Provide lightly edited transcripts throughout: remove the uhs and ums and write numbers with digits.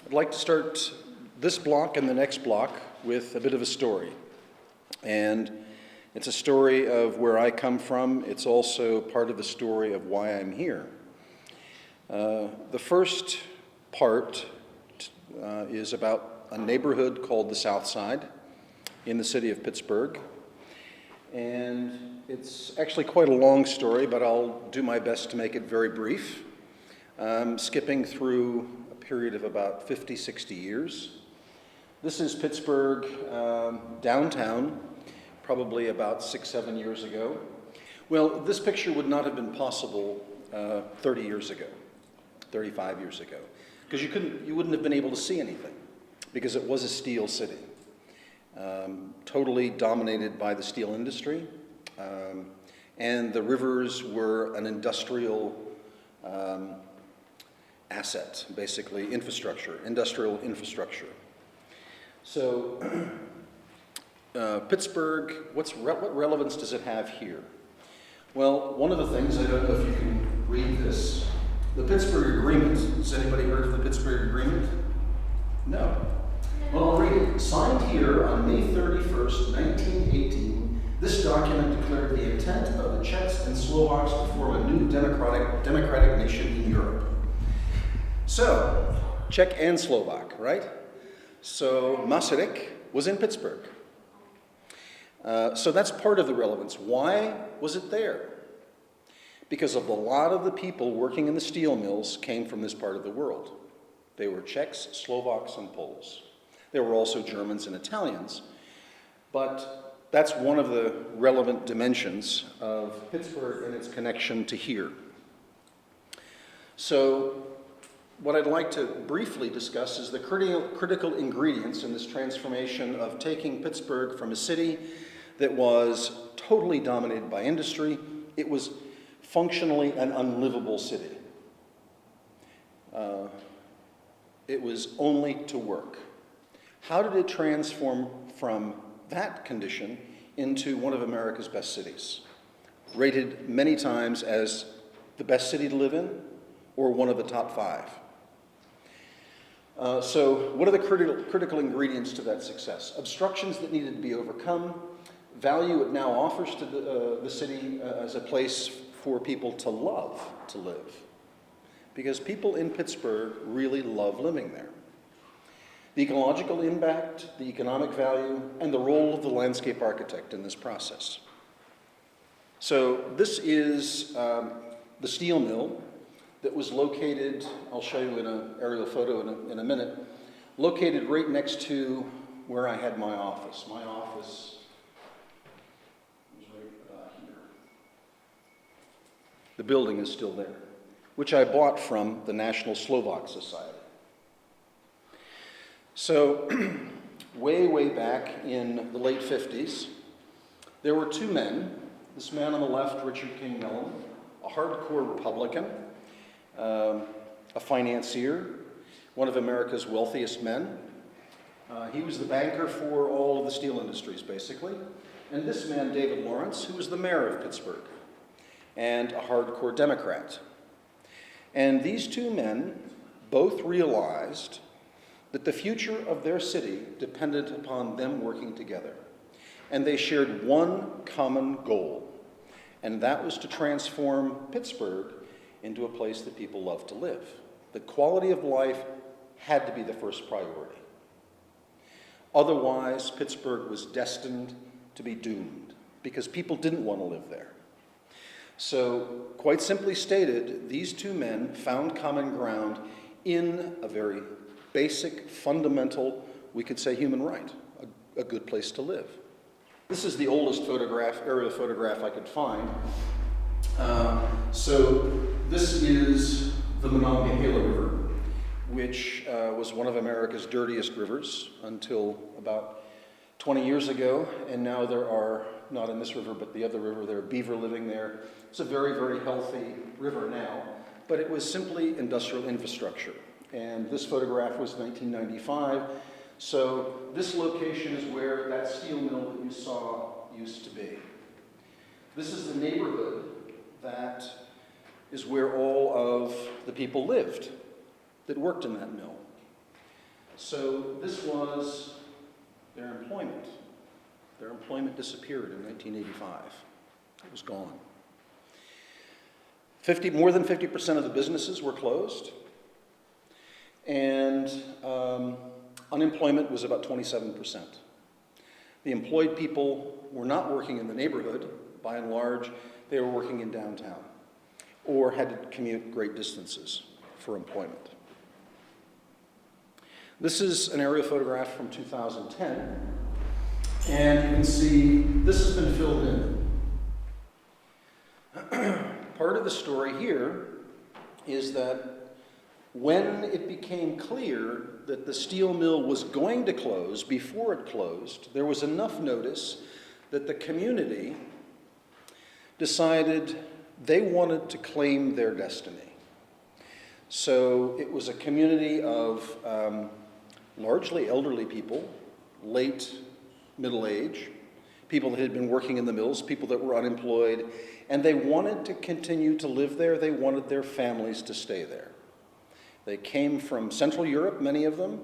I'd like to start this block and the next block with a bit of a story. And it's a story of where I come from. It's also part of the story of why I'm here. The first part is about a neighborhood called the South Side in the city of Pittsburgh. And it's actually quite a long story, but I'll do my best to make it very brief. Skipping through a period of about 50, 60 years. This is Pittsburgh downtown, probably about 6, 7 years ago. Well, this picture would not have been possible 30 years ago, 35 years ago, because you wouldn't have been able to see anything, because it was a steel city, totally dominated by the steel industry, and the rivers were an industrial asset, basically industrial infrastructure. So Pittsburgh, what relevance does it have here? Well, one of the things, I don't know if you can read this, the Pittsburgh Agreement. Has anybody heard of the Pittsburgh Agreement? No. Well, I'll read it. Signed here on May 31st, 1918, this document declared the intent of the Czechs and Slovaks to form a new democratic nation in Europe. So, Czech and Slovak, right? So Masaryk was in Pittsburgh. So that's part of the relevance. Why was it there? Because of a lot of the people working in the steel mills came from this part of the world. They were Czechs, Slovaks, and Poles. There were also Germans and Italians. But that's one of the relevant dimensions of Pittsburgh and its connection to here. So what I'd like to briefly discuss is the critical ingredients in this transformation of taking Pittsburgh from a city that was totally dominated by industry. It was functionally an unlivable city. It was only to work. How did it transform from that condition into one of America's best cities? Rated many times as the best city to live in or one of the top 5. So what are the critical ingredients to that success? Obstructions that needed to be overcome, value it now offers to the city as a place for people to love to live. Because people in Pittsburgh really love living there. The ecological impact, the economic value, and the role of the landscape architect in this process. So this is the steel mill that was located, I'll show you in an aerial photo in a minute, located right next to where I had my office. My office was right here. The building is still there, which I bought from the National Slovak Society. So way back in the late 50s, there were 2 men. This man on the left, Richard King Mellon, a hardcore Republican, a financier, one of America's wealthiest men. He was the banker for all of the steel industries, basically. And this man, David Lawrence, who was the mayor of Pittsburgh, and a hardcore Democrat. And these 2 men both realized that the future of their city depended upon them working together. And they shared one common goal, and that was to transform Pittsburgh into a place that people love to live. The quality of life had to be the first priority. Otherwise, Pittsburgh was destined to be doomed because people didn't want to live there. So, quite simply stated, these 2 men found common ground in a very basic, fundamental, we could say human right, a good place to live. This is the oldest aerial photograph I could find. So this is the Monongahela River, which was one of America's dirtiest rivers until about 20 years ago, and now there are, not in this river, but the other river, there are beaver living there. It's a very, very healthy river now, but it was simply industrial infrastructure. And this photograph was 1995, so this location is where that steel mill that you saw used to be. This is the neighborhood that is where all of the people lived that worked in that mill. So this was their employment. Their employment disappeared in 1985. It was gone. More than 50% of the businesses were closed, and unemployment was about 27%. The employed people were not working in the neighborhood, by and large. They were working in downtown, or had to commute great distances for employment. This is an aerial photograph from 2010, and you can see this has been filled in. Part of the story here is that when it became clear that the steel mill was going to close, before it closed, there was enough notice that the community decided they wanted to claim their destiny. So it was a community of largely elderly people, late middle age, people that had been working in the mills, people that were unemployed, and they wanted to continue to live there. They wanted their families to stay there. They came from Central Europe, many of them,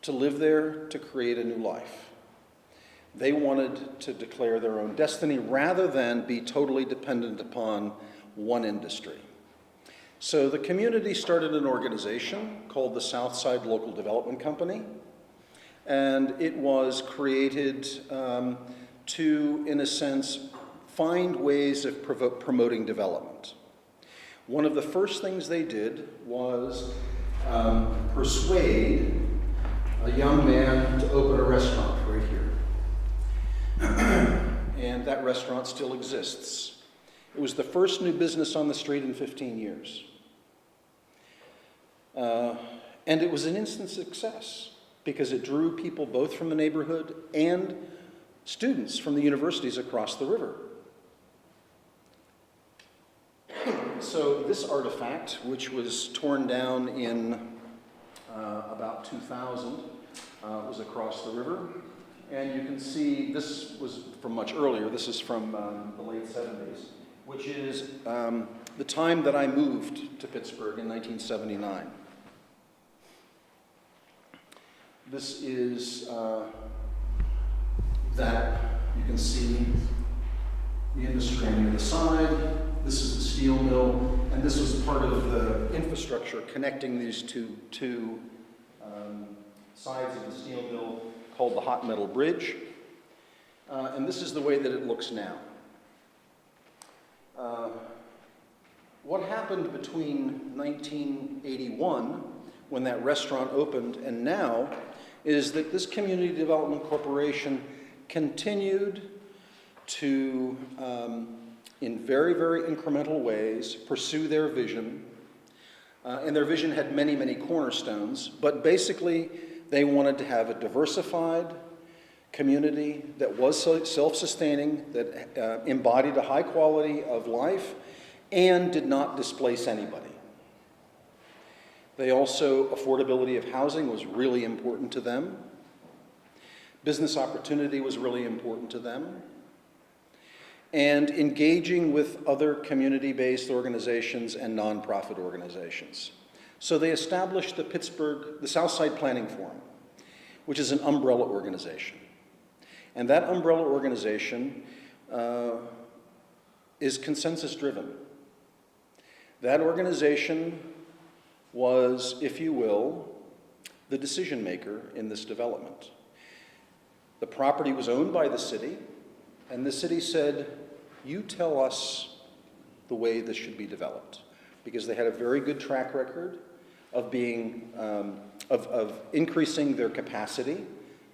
to live there to create a new life. They wanted to declare their own destiny rather than be totally dependent upon one industry. So the community started an organization called the Southside Local Development Company, and it was created to, in a sense, find ways of promoting development. One of the first things they did was persuade a young man to open a restaurant right here. And that restaurant still exists. It was the first new business on the street in 15 years. And it was an instant success because it drew people both from the neighborhood and students from the universities across the river. So this artifact, which was torn down in about 2000, was across the river. And you can see this was from much earlier. This is from the late 70s, which is the time that I moved to Pittsburgh in 1979. This is that you can see the industry on the other side. This is the steel mill, and this was part of the infrastructure connecting these two sides of the steel mill called the hot metal bridge. And this is the way that it looks now. What happened between 1981, when that restaurant opened, and now is that this Community Development Corporation continued to, in very, very incremental ways, pursue their vision. And their vision had many, many cornerstones, but basically they wanted to have a diversified community that was self-sustaining, that embodied a high quality of life, and did not displace anybody. They also, affordability of housing was really important to them. Business opportunity was really important to them. And engaging with other community-based organizations and nonprofit organizations. So they established the Southside Planning Forum, which is an umbrella organization. And that umbrella organization is consensus-driven. That organization was, if you will, the decision maker in this development. The property was owned by the city, and the city said, you tell us the way this should be developed. Because they had a very good track record of being, of increasing their capacity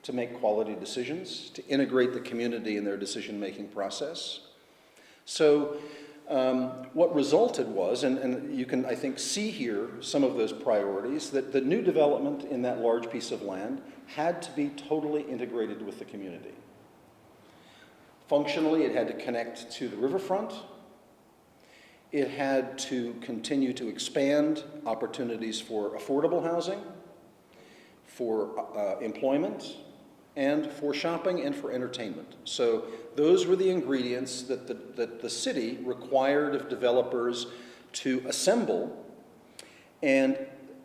to make quality decisions, to integrate the community in their decision-making process. So what resulted was, and you can, I think, see here some of those priorities, that the new development in that large piece of land had to be totally integrated with the community. Functionally, it had to connect to the riverfront. It had to continue to expand opportunities for affordable housing, for employment, and for shopping and for entertainment. So those were the ingredients that the city required of developers to assemble. And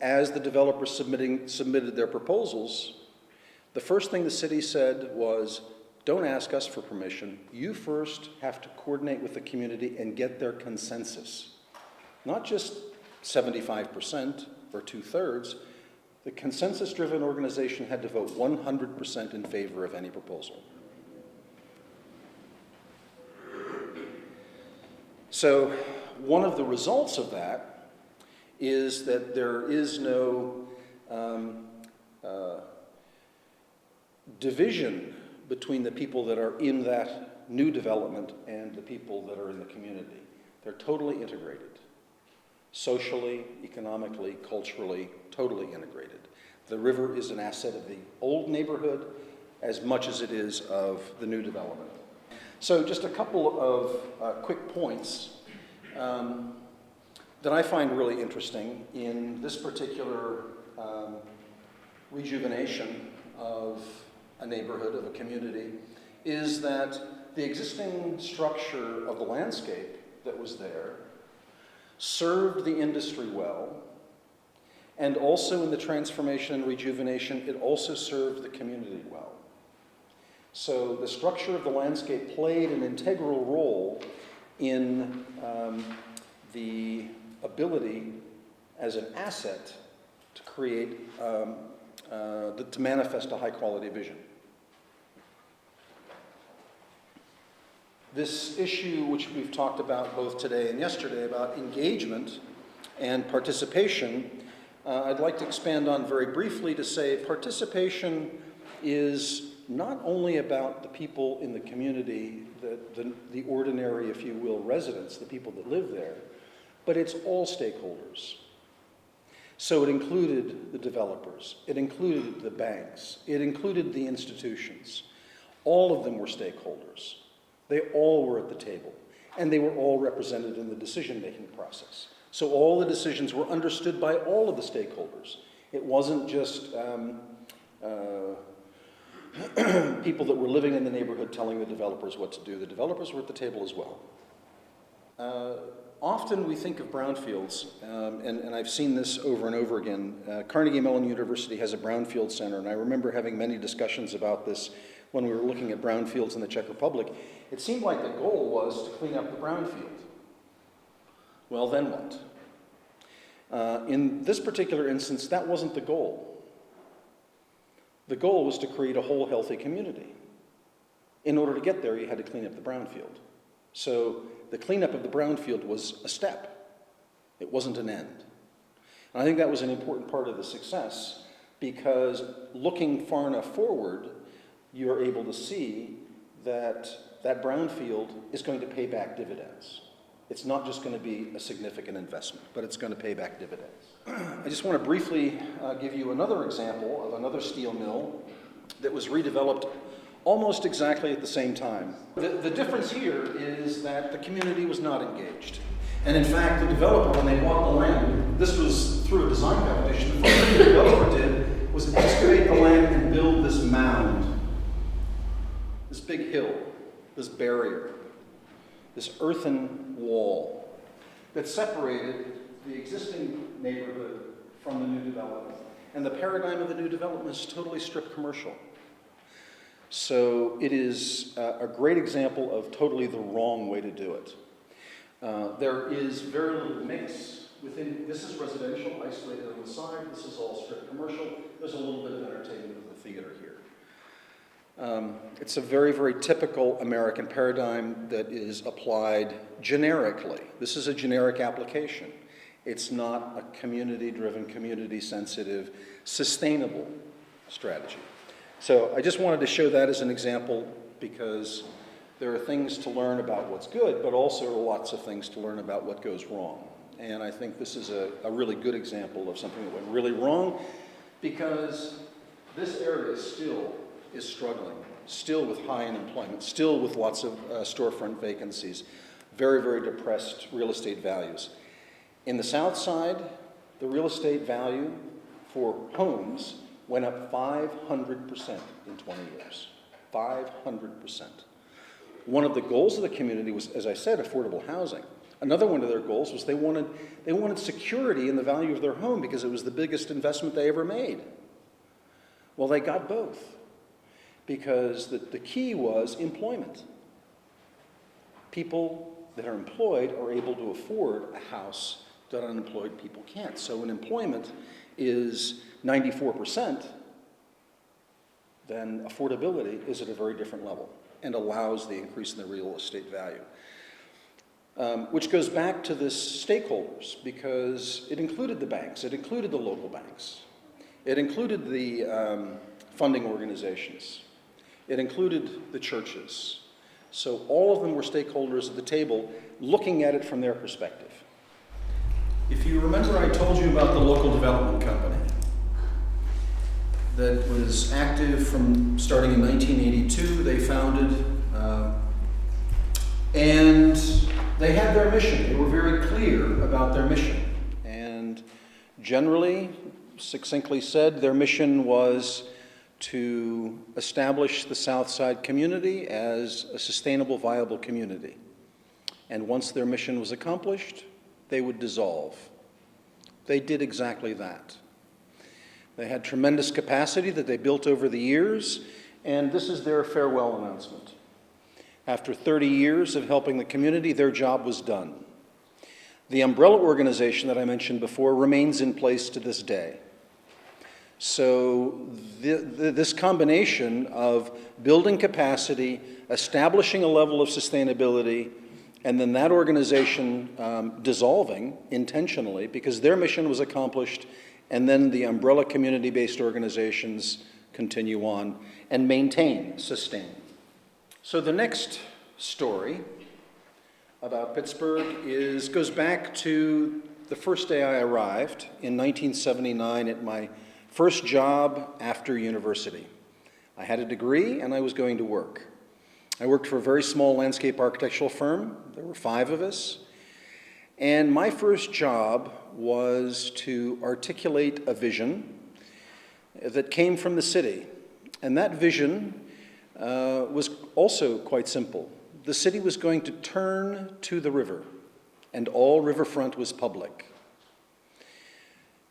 as the developers submitted their proposals, the first thing the city said was, don't ask us for permission. You first have to coordinate with the community and get their consensus. Not just 75% or 2/3. The consensus-driven organization had to vote 100% in favor of any proposal. So one of the results of that is that there is no division between the people that are in that new development and the people that are in the community. They're totally integrated. Socially, economically, culturally, totally integrated. The river is an asset of the old neighborhood as much as it is of the new development. So just a couple of quick points that I find really interesting in this particular rejuvenation of a neighborhood, of a community, is that the existing structure of the landscape that was there served the industry well, and also in the transformation and rejuvenation, it also served the community well. So the structure of the landscape played an integral role in the ability as an asset to create, to manifest a high quality vision. This issue, which we've talked about both today and yesterday, about engagement and participation, I'd like to expand on very briefly to say participation is not only about the people in the community, the ordinary, if you will, residents, the people that live there, but it's all stakeholders. So it included the developers, it included the banks, it included the institutions. All of them were stakeholders. They all were at the table, and they were all represented in the decision-making process. So all the decisions were understood by all of the stakeholders. It wasn't just people that were living in the neighborhood telling the developers what to do. The developers were at the table as well. Often we think of brownfields, and I've seen this over and over again. Carnegie Mellon University has a brownfield center, and I remember having many discussions about this when we were looking at brownfields in the Czech Republic. It seemed like the goal was to clean up the brownfield. Well, then what? In this particular instance, that wasn't the goal. The goal was to create a whole healthy community. In order to get there, you had to clean up the brownfield. So the cleanup of the brownfield was a step. It wasn't an end. And I think that was an important part of the success, because looking far enough forward, you're able to see that that brownfield is going to pay back dividends. It's not just going to be a significant investment, but it's going to pay back dividends. I just want to briefly give you another example of another steel mill that was redeveloped almost exactly at the same time. The difference here is that the community was not engaged. And in fact, the developer, when they bought the land, this was through a design competition, the first thing the developer did was excavate the land and build this mound, this big hill, this barrier, this earthen wall that separated the existing neighborhood from the new development. And the paradigm of the new development is totally stripped commercial. So it is a great example of totally the wrong way to do it. There is very little mix within. This is residential, isolated on the side. This is all stripped commercial. There's a little bit of entertainment with the theater here. It's a very, very typical American paradigm that is applied generically. This is a generic application. It's not a community-driven, community-sensitive, sustainable strategy. So I just wanted to show that as an example, because there are things to learn about what's good, but also lots of things to learn about what goes wrong. And I think this is a really good example of something that went really wrong, because this area still is struggling, still with high unemployment, still with lots of storefront vacancies, very, very depressed real estate values. In the South Side, the real estate value for homes went up 500% in 20 years. 500%. One of the goals of the community was, as I said, affordable housing. Another one of their goals was they wanted security in the value of their home because it was the biggest investment they ever made. Well, they got both because the key was employment. People that are employed are able to afford a house that unemployed people can't. So when employment is 94%, then affordability is at a very different level and allows the increase in the real estate value. Which goes back to this stakeholders, because it included the banks, it included the local banks, it included the funding organizations, it included the churches. So all of them were stakeholders at the table looking at it from their perspective. If you remember, I told you about the local development company that was active from starting in 1982. They founded, and they had their mission. They were very clear about their mission. And generally, succinctly said, their mission was to establish the South Side community as a sustainable, viable community. And once their mission was accomplished, they would dissolve. They did exactly that. They had tremendous capacity that they built over the years, and this is their farewell announcement. After 30 years of helping the community, their job was done. The umbrella organization that I mentioned before remains in place to this day. So this combination of building capacity, establishing a level of sustainability, and then that organization dissolving intentionally because their mission was accomplished, and then the umbrella community-based organizations continue on and maintain, sustain. So the next story about Pittsburgh goes back to the first day I arrived in 1979 at my first job after university. I had a degree and I was going to work. I worked for a very small landscape architectural firm. There were 5 of us. And my first job was to articulate a vision that came from the city. And that vision was also quite simple. The city was going to turn to the river, and all riverfront was public.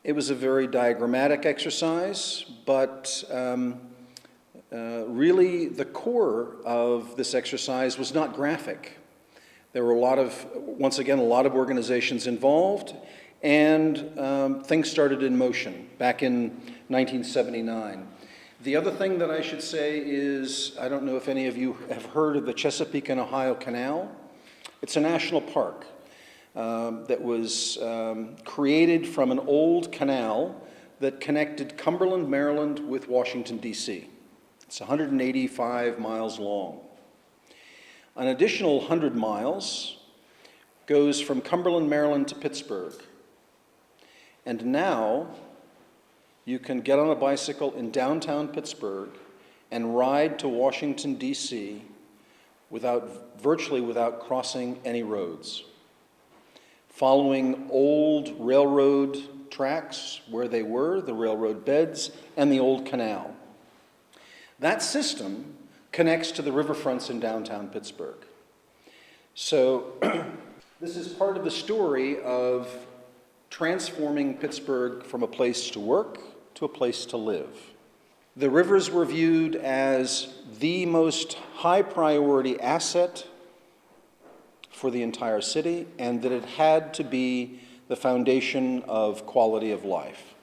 It was a very diagrammatic exercise, but really the core of this exercise was not graphic. There were once again, a lot of organizations involved, and things started in motion back in 1979. The other thing that I should say is, I don't know if any of you have heard of the Chesapeake and Ohio Canal. It's a national park that was created from an old canal that connected Cumberland, Maryland with Washington, D.C. It's 185 miles long. An additional 100 miles goes from Cumberland, Maryland to Pittsburgh. And now you can get on a bicycle in downtown Pittsburgh and ride to Washington, D.C. virtually without crossing any roads. Following old railroad tracks where they were, the railroad beds, and the old canal. That system connects to the riverfronts in downtown Pittsburgh. So this is part of the story of transforming Pittsburgh from a place to work to a place to live. The rivers were viewed as the most high priority asset for the entire city, and that it had to be the foundation of quality of life.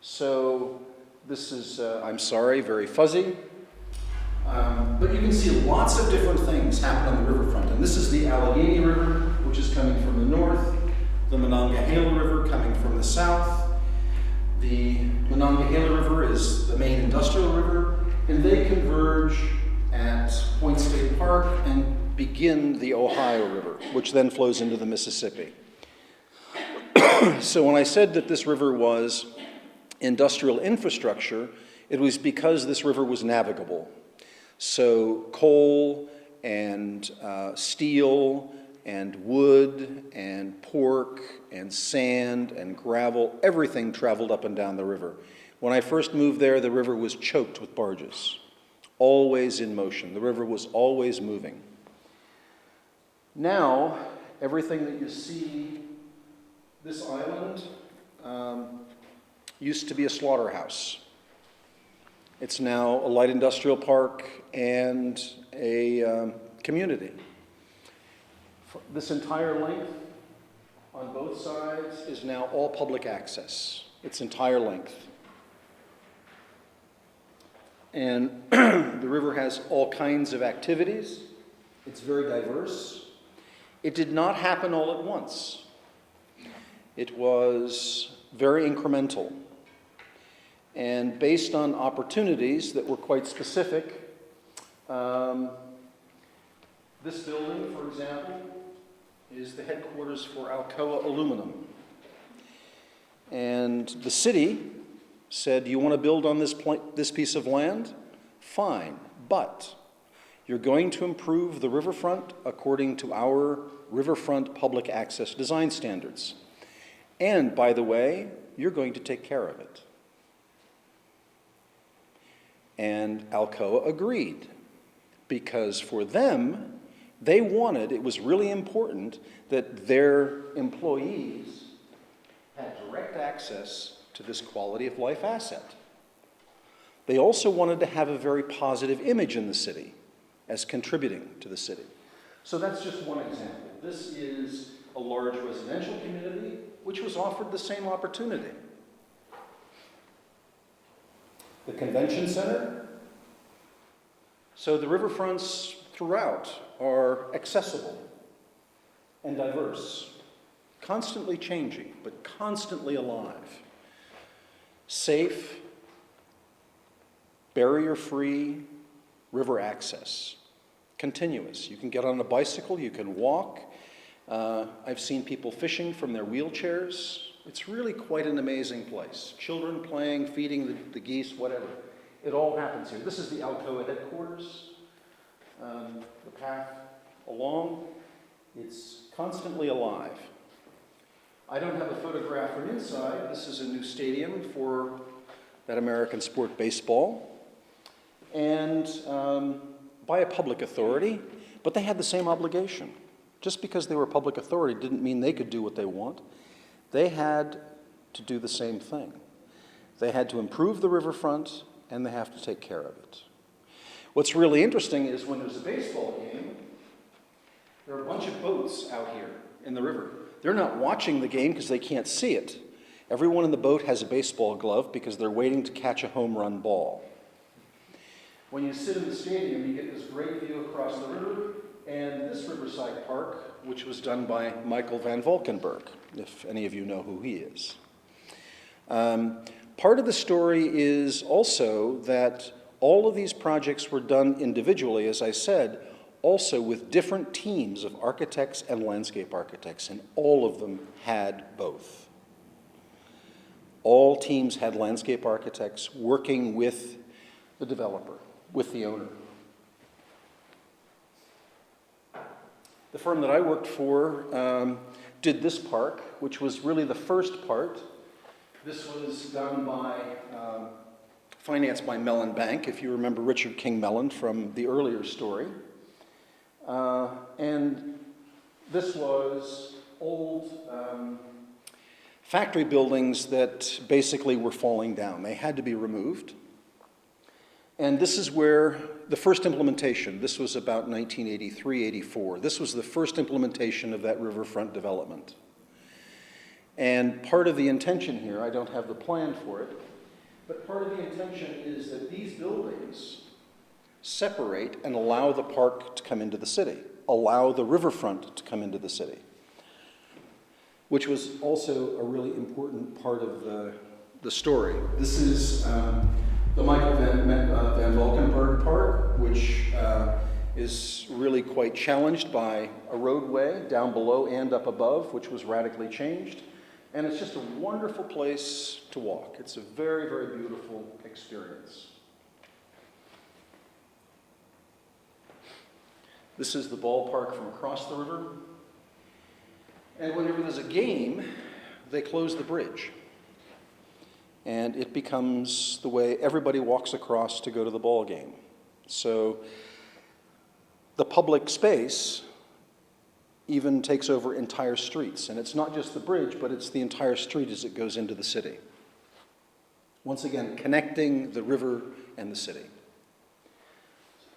So this is, I'm sorry, very fuzzy, but you can see lots of different things happen on the riverfront. And this is the Allegheny River, which is coming from the north, the Monongahela River coming from the south. The Monongahela River is the main industrial river, and they converge at Point State Park and begin the Ohio River, which then flows into the Mississippi. So when I said that this river was industrial infrastructure, it was because this river was navigable. So coal and steel and wood and pork and sand and gravel, everything traveled up and down the river. When I first moved there, the river was choked with barges, always in motion. The river was always moving. Now, everything that you see, this island used to be a slaughterhouse. It's now a light industrial park and a community. This entire length on both sides is now all public access, its entire length. And the river has all kinds of activities. It's very diverse. It did not happen all at once. It was very incremental. And based on opportunities that were quite specific, this building, for example, is the headquarters for Alcoa Aluminum. And the city said, you want to build on this piece of land? Fine, but you're going to improve the riverfront according to our riverfront public access design standards. And by the way, you're going to take care of it. And Alcoa agreed, because for them, they wanted, it was really important that their employees had direct access to this quality of life asset. They also wanted to have a very positive image in the city as contributing to the city. So that's just one example. This is a large residential community which was offered the same opportunity. The convention center. So the riverfronts throughout are accessible and diverse, constantly changing, but constantly alive. Safe, barrier-free river access, continuous. You can get on a bicycle, you can walk. I've seen people fishing from their wheelchairs. It's really quite an amazing place. Children playing, feeding the geese, whatever. It all happens here. This is the Alcoa headquarters. The path along, it's constantly alive. I don't have a photograph from inside. This is a new stadium for that American sport, baseball. And by a public authority, but they had the same obligation. Just because they were a public authority didn't mean they could do what they want. They had to do the same thing. They had to improve the riverfront, and they have to take care of it. What's really interesting is when there's a baseball game, there are a bunch of boats out here in the river. They're not watching the game because they can't see it. Everyone in the boat has a baseball glove because they're waiting to catch a home run ball. When you sit in the stadium, you get this great view across the river, and this Riverside Park, which was done by Michael van Valkenburg, if any of you know who he is. Part of the story is also that all of these projects were done individually, as I said, also with different teams of architects and landscape architects, and all of them had both. All teams had landscape architects working with the developer, with the owner. The firm that I worked for did this park, which was really the first part. This was done by, financed by Mellon Bank, if you remember Richard King Mellon from the earlier story. And this was old factory buildings that basically were falling down. They had to be removed. And this is where the first implementation, this was about 1983, 84. This was the first implementation of that riverfront development. And part of the intention here, I don't have the plan for it, but part of the intention is that these buildings separate and allow the park to come into the city, allow the riverfront to come into the city, which was also a really important part of the story. This is the Michael van Valkenburg Park, which is really quite challenged by a roadway down below and up above, which was radically changed. And it's just a wonderful place to walk. It's a very, very beautiful experience. This is the ballpark from across the river. And whenever there's a game, they close the bridge. And it becomes the way everybody walks across to go to the ball game. So the public space even takes over entire streets. And it's not just the bridge, but it's the entire street as it goes into the city. Once again, connecting the river and the city.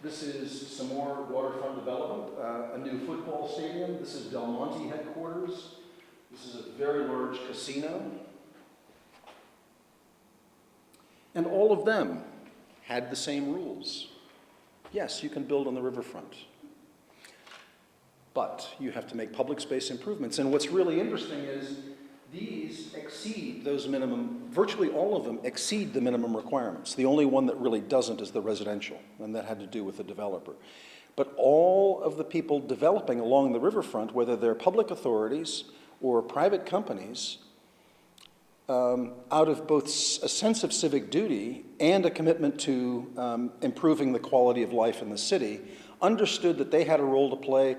This is some more waterfront development, a new football stadium. This is Del Monte headquarters. This is a very large casino. And all of them had the same rules. Yes, you can build on the riverfront, but you have to make public space improvements. And what's really interesting is these exceed those minimum, virtually all of them exceed the minimum requirements. The only one that really doesn't is the residential, and that had to do with the developer. But all of the people developing along the riverfront, whether they're public authorities or private companies, out of both a sense of civic duty and a commitment to improving the quality of life in the city, understood that they had a role to play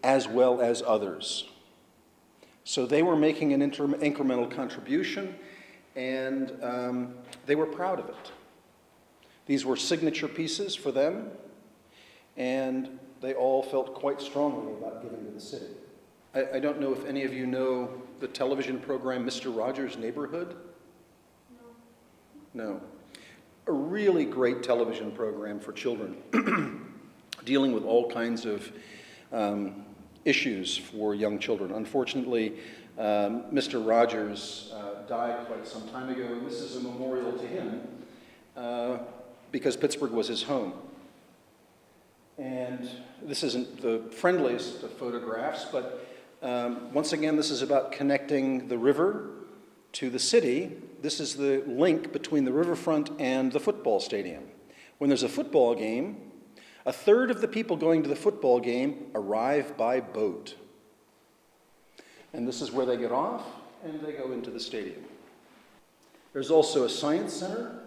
as well as others. So they were making an incremental contribution, and they were proud of it. These were signature pieces for them, and they all felt quite strongly about giving to the city. I don't know if any of you know the television program Mr. Rogers' Neighborhood? No. A really great television program for children, dealing with all kinds of issues for young children. Unfortunately, Mr. Rogers died quite some time ago, and this is a memorial to him because Pittsburgh was his home. And this isn't the friendliest of photographs, but once again, this is about connecting the river to the city. This is the link between the riverfront and the football stadium. When there's a football game, a third of the people going to the football game arrive by boat. And this is where they get off, and they go into the stadium. There's also a science center,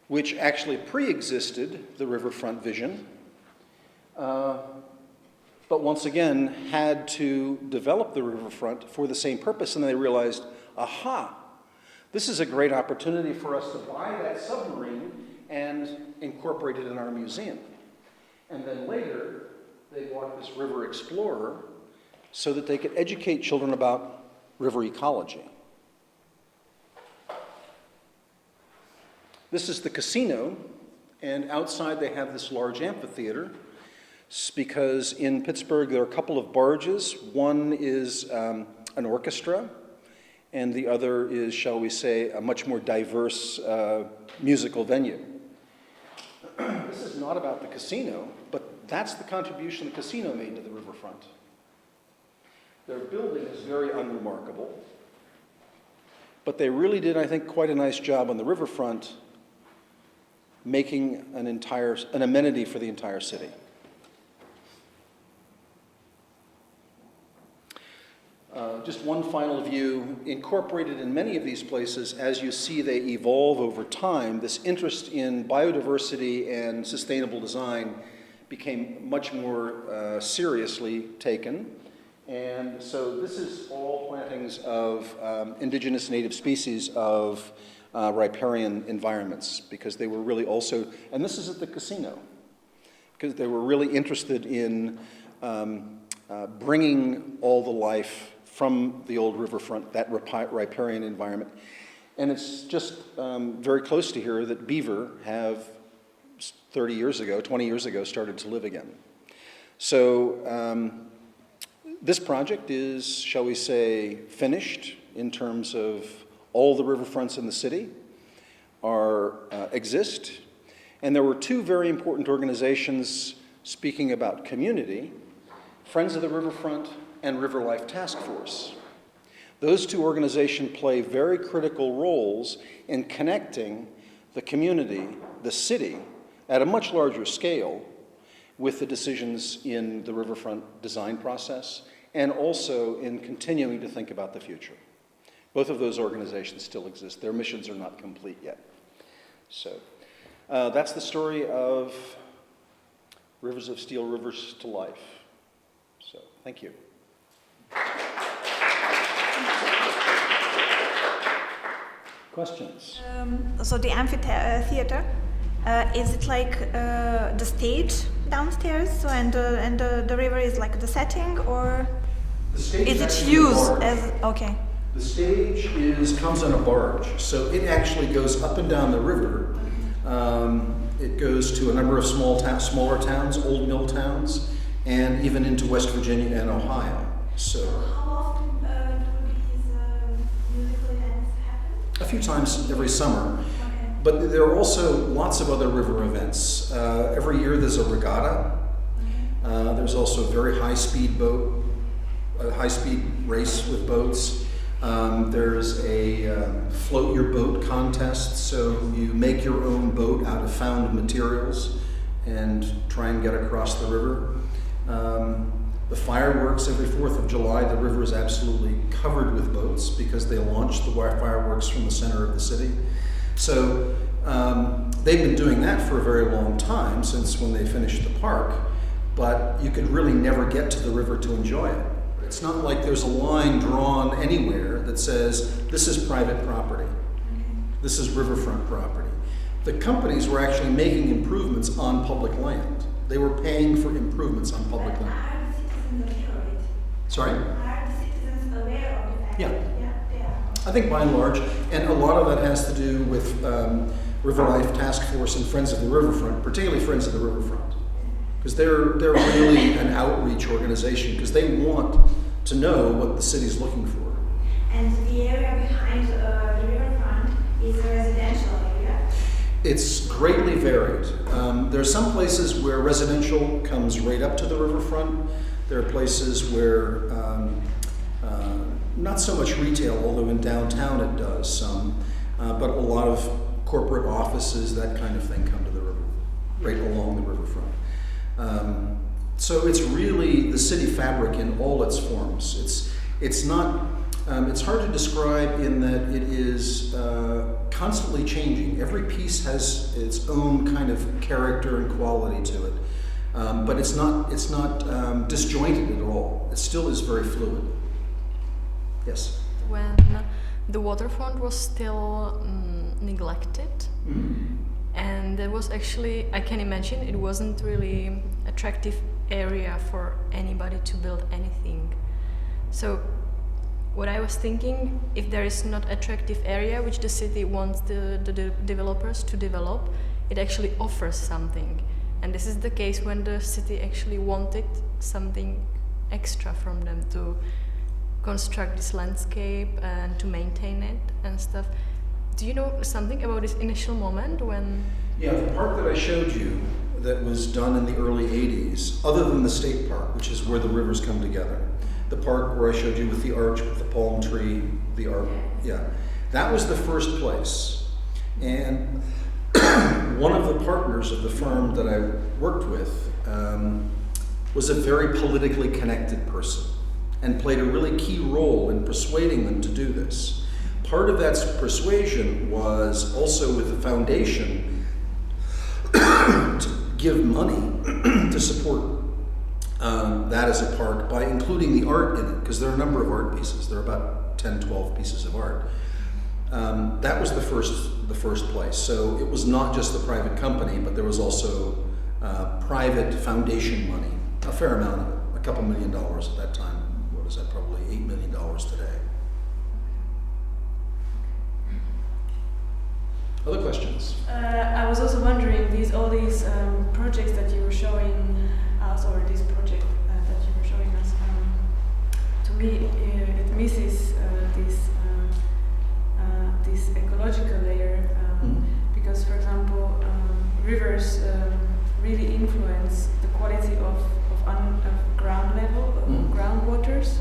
which actually pre-existed the riverfront vision, but once again had to develop the riverfront for the same purpose, and they realized, aha, this is a great opportunity for us to buy that submarine and incorporate it in our museum. And then later, they bought this River Explorer so that they could educate children about river ecology. This is the casino, and outside they have this large amphitheater, because in Pittsburgh there are a couple of barges. One is an orchestra, and the other is, shall we say, a much more diverse musical venue. This is not about the casino, but that's the contribution the casino made to the riverfront. Their building is very unremarkable, but they really did, I think, quite a nice job on the riverfront, making an amenity for the entire city. Just one final view. Incorporated in many of these places, as you see they evolve over time, this interest in biodiversity and sustainable design became much more seriously taken. And so this is all plantings of indigenous native species of riparian environments, because they were really also, and this is at the casino, because they were really interested in bringing all the life from the old riverfront, that riparian environment. And it's just very close to here that beaver have 20 years ago, started to live again. So this project is, shall we say, finished in terms of all the riverfronts in the city exist. And there were two very important organizations speaking about community, Friends of the Riverfront and River Life Task Force. Those two organizations play very critical roles in connecting the community, the city, at a much larger scale with the decisions in the riverfront design process, and also in continuing to think about the future. Both of those organizations still exist. Their missions are not complete yet. So that's the story of Rivers of Steel, Rivers to Life. So thank you. Questions? So the amphitheater, is it like the stage downstairs. So and the river is like the setting, or The stage is it actually used barge. as okay? The stage comes on a barge, so it actually goes up and down the river. It goes to a number of smaller towns, old mill towns, and even into West Virginia and Ohio. So How often do these musical events happen? a few times every summer. Okay. But there are also lots of other river events. Every year there's a regatta. There's also a very high-speed race with boats. There's a float your boat contest, so you make your own boat out of found materials and try and get across the river. The fireworks every 4th of July, the river is absolutely covered with boats because they launch the fireworks from the center of the city. So they've been doing that for a very long time, since when they finished the park, but you could really never get to the river to enjoy it. It's not like there's a line drawn anywhere that says, this is private property, this is riverfront property. The companies were actually making improvements on public land. They were paying for improvements on public land. Are the citizens aware of it? Sorry? Are the citizens aware of the fact? Yeah. Yeah, they are. I think by and large, and a lot of that has to do with River Life Task Force and Friends of the Riverfront, particularly Friends of the Riverfront. Because they're really an outreach organization, because they want to know what the city's looking for. And the area behind the riverfront is a residential area. It's greatly varied. There are some places where residential comes right up to the riverfront. There are places where not so much retail, although in downtown it does some, but a lot of corporate offices, that kind of thing, come to the river, right along the riverfront. So it's really the city fabric in all its forms. It's not. It's hard to describe in that it is constantly changing. Every piece has its own kind of character and quality to it, but it's not disjointed at all. It still is very fluid. Yes. When the waterfront was still neglected, and there was actually, I can imagine, it wasn't really attractive area for anybody to build anything. So what I was thinking, if there is not attractive area which the city wants the developers to develop, it actually offers something. And this is the case when the city actually wanted something extra from them to construct this landscape and to maintain it and stuff. Do you know something about this initial moment when? Yeah, the park that I showed you that was done in the early 80s, other than the state park, which is where the rivers come together. The park where I showed you with the arch, with the palm tree, the arch, yeah. That was the first place. And one of the partners of the firm that I worked with was a very politically connected person and played a really key role in persuading them to do this. Part of that persuasion was also with the foundation to give money to support that as a park by including the art in it, because there are a number of art pieces. There are about 10, 12 pieces of art. That was the first place. So it was not just the private company, but there was also private foundation money, a fair amount of it, a couple $1 million at that time. What is that, probably $8 million today. Other questions? I was also wondering, all these projects that you were showing us, or this project that you were showing us, to me it misses this ecological layer, because, for example, rivers really influence the quality of ground level, groundwaters.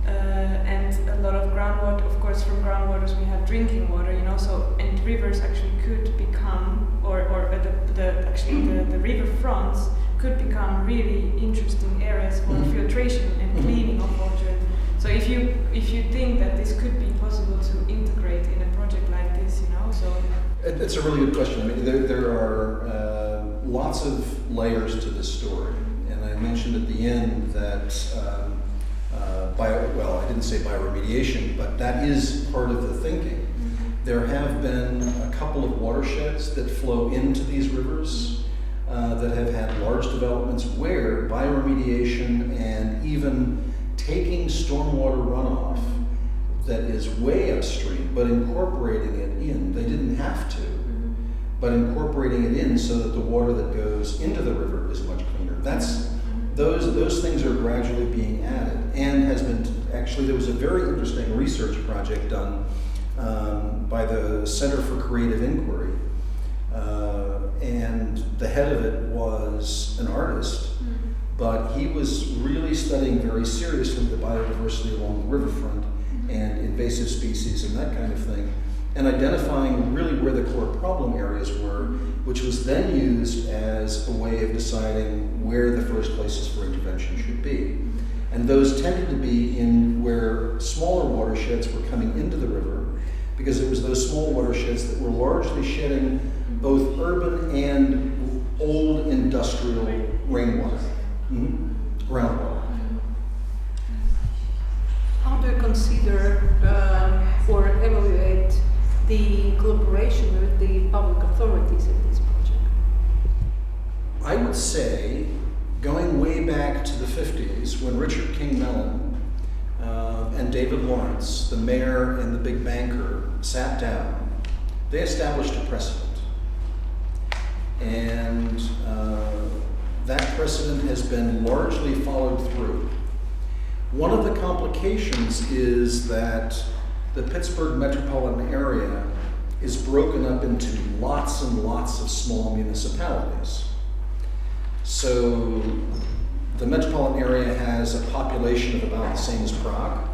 And a lot of groundwater, of course, from groundwaters we have drinking water, and rivers actually could become, the river fronts could become really interesting areas for filtration and cleaning of water. So if you think that this could be possible to integrate in a project like this, It's a really good question. I mean, there are lots of layers to this story, and I mentioned at the end that I didn't say bioremediation, but that is part of the thinking. There have been a couple of watersheds that flow into these rivers. that have had large developments where bioremediation and even taking stormwater runoff that is way upstream, but incorporating it in, they didn't have to, but incorporating it in so that the water that goes into the river is much cleaner. Those things are gradually being added, and has been, actually there was a very interesting research project done by the Center for Creative Inquiry, and the head of it was an artist, but he was really studying very seriously the biodiversity along the riverfront and invasive species and that kind of thing, and identifying really where the core problem areas were, which was then used as a way of deciding where the first places for intervention should be. And those tended to be in where smaller watersheds were coming into the river, because it was those small watersheds that were largely shedding both urban and old industrial rainwater, groundwater. How do you consider or evaluate the collaboration with the public authorities in this project? I would say, going way back to the 50s, when Richard King Mellon and David Lawrence, the mayor and the big banker, sat down, they established a precedent. And that precedent has been largely followed through. One of the complications is that the Pittsburgh metropolitan area is broken up into lots and lots of small municipalities. So the metropolitan area has a population of about the same as Prague,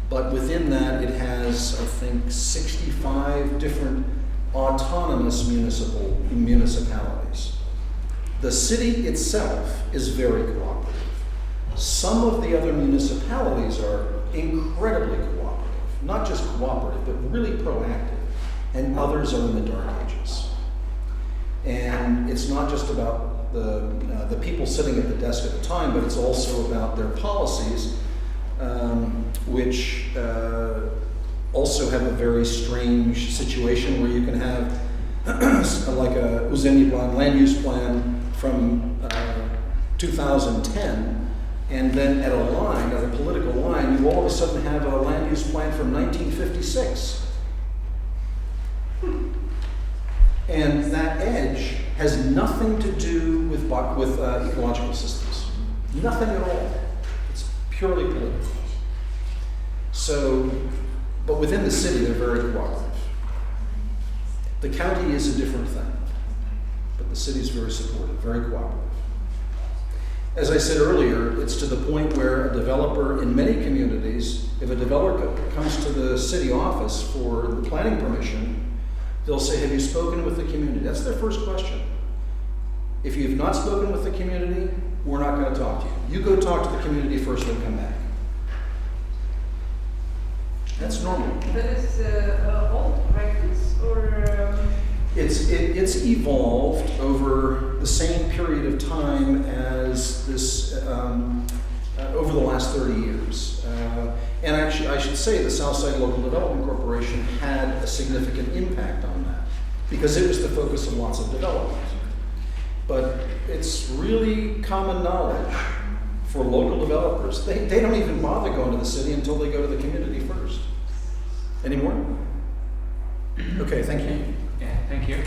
but within that it has, I think, 65 different autonomous municipalities. The city itself is very cooperative. Some of the other municipalities are incredibly cooperative, not just cooperative, but really proactive, and others are in the dark ages. And it's not just about the people sitting at the desk at the time, but it's also about their policies, which also have a very strange situation where you can have like a Uzemny plan, land use plan from 2010, and then at a line, at a political line, you all of a sudden have a land use plan from 1956. And that edge has nothing to do with ecological systems. Nothing at all. It's purely political. So, but within the city, they're very cooperative. The county is a different thing, but the city is very supportive, very cooperative. As I said earlier, it's to the point where a developer in many communities, if a developer comes to the city office for the planning permission, they'll say, have you spoken with the community? That's their first question. If you've not spoken with the community, we're not going to talk to you. You go talk to the community first, then come back. That's normal. That is old practice, or? It's evolved over the same period of time as this, over the last 30 years. And actually, I should say the Southside Local Development Corporation had a significant impact on that, because it was the focus of lots of development. But it's really common knowledge for local developers. They don't even bother going to the city until they go to the community first. Any more? Okay, thank you. Yeah, thank you.